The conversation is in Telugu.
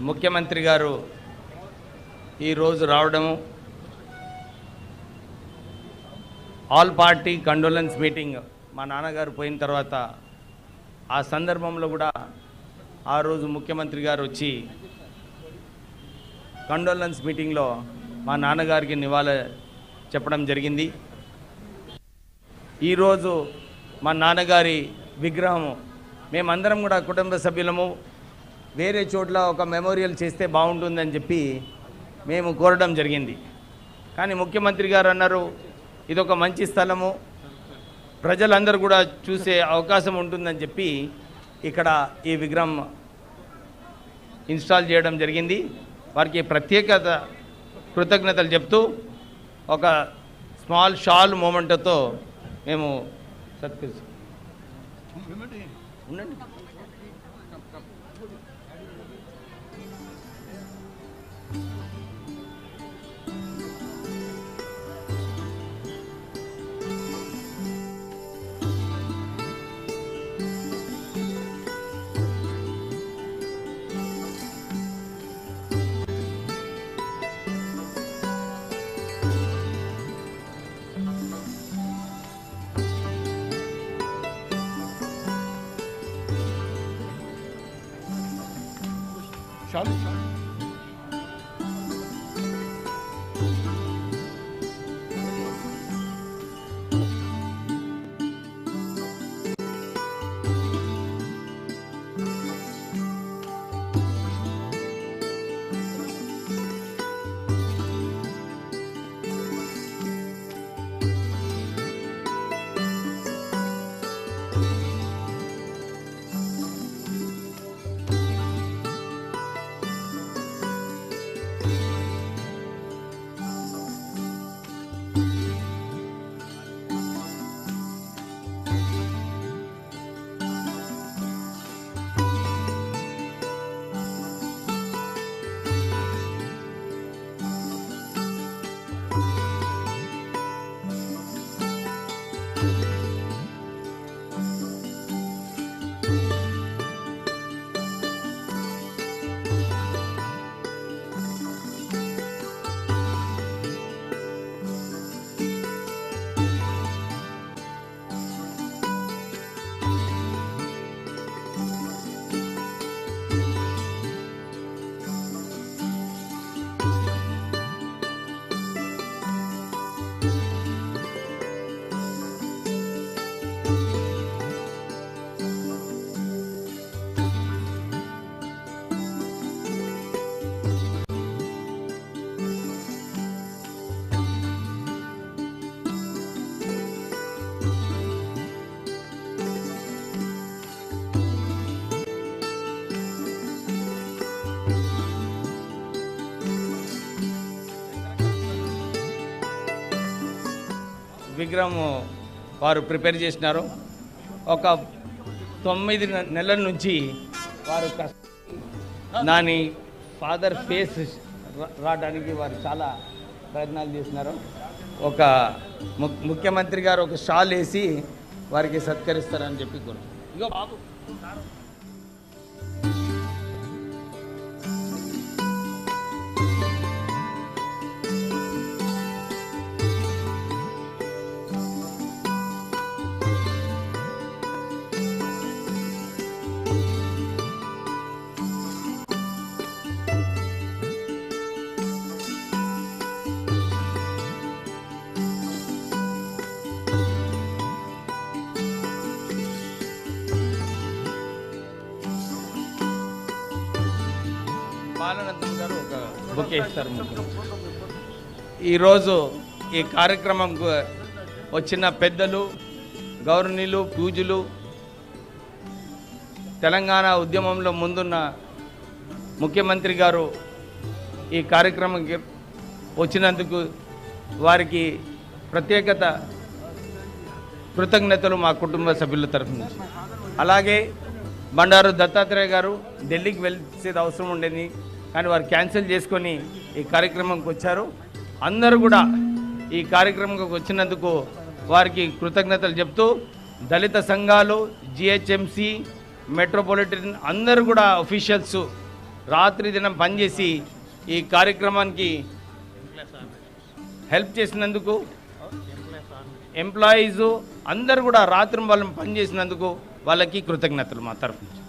ముఖ్యమంత్రి గారు ఈరోజు రావడము, ఆల్ పార్టీ కండోలెన్స్ మీటింగ్ మా నాన్నగారు పోయిన తర్వాత ఆ సందర్భంలో కూడా ఆ రోజు ముఖ్యమంత్రి గారు వచ్చి కండోలెన్స్ మీటింగ్లో మా నాన్నగారికి నివాళి చెప్పడం జరిగింది. ఈరోజు మా నాన్నగారి విగ్రహము మేమందరం కూడా కుటుంబ సభ్యులము వేరే చోట్ల ఒక మెమోరియల్ చేస్తే బాగుంటుందని చెప్పి మేము కోరడం జరిగింది. కానీ ముఖ్యమంత్రి గారు అన్నారు, ఇదొక మంచి స్థలము, ప్రజలందరూ కూడా చూసే అవకాశం ఉంటుందని చెప్పి ఇక్కడ ఈ విగ్రహం ఇన్స్టాల్ చేయడం జరిగింది. వారికి ప్రత్యేకత కృతజ్ఞతలు చెప్తూ ఒక స్మాల్ షాల్ మూమెంట్తో మేము సత్కరిస్తాం. ఉండండి. విగ్రహం వారు ప్రిపేర్ చేసినారు. ఒక 9 నెలల నుంచి వారు దాని ఫాదర్ ఫేస్ రావడానికి వారు చాలా ప్రయత్నాలు చేసినారు. ఒక ముఖ్యమంత్రి గారు ఒక షాల్ వేసి వారికి సత్కరిస్తారని చెప్పి కోరుతున్నాను. ఇగో బాబు బాలనందం గారు ఒక బుకే ఇస్తారు. ఈరోజు ఈ కార్యక్రమంకు వచ్చిన పెద్దలు, గౌరవనీయులు, పూజలు, తెలంగాణ ఉద్యమంలో ముందున్న ముఖ్యమంత్రి గారు ఈ కార్యక్రమంకి వచ్చినందుకు వారికి ప్రత్యేకత కృతజ్ఞతలు మా కుటుంబ సభ్యుల తరఫు నుంచి. అలాగే బండారు దత్తాత్రేయ గారు ఢిల్లీకి వెళ్ళేది అవసరం ఉండేది, కానీ వారు క్యాన్సిల్ చేసుకొని ఈ కార్యక్రమంకి వచ్చారు. అందరూ కూడా ఈ కార్యక్రమంకి వచ్చినందుకు వారికి కృతజ్ఞతలు చెప్తూ దళిత సంఘాలు, జిహెచ్ఎంసి, మెట్రోపాలిటన్ అందరూ కూడా అఫీషియల్స్ రాత్రి దినం పనిచేసి ఈ కార్యక్రమానికి హెల్ప్ చేసినందుకు, ఎంప్లాయీసు అందరు కూడా రాత్రి వాళ్ళు పనిచేసినందుకు వాళ్ళకి కృతజ్ఞతలు మా తరఫు నుంచి.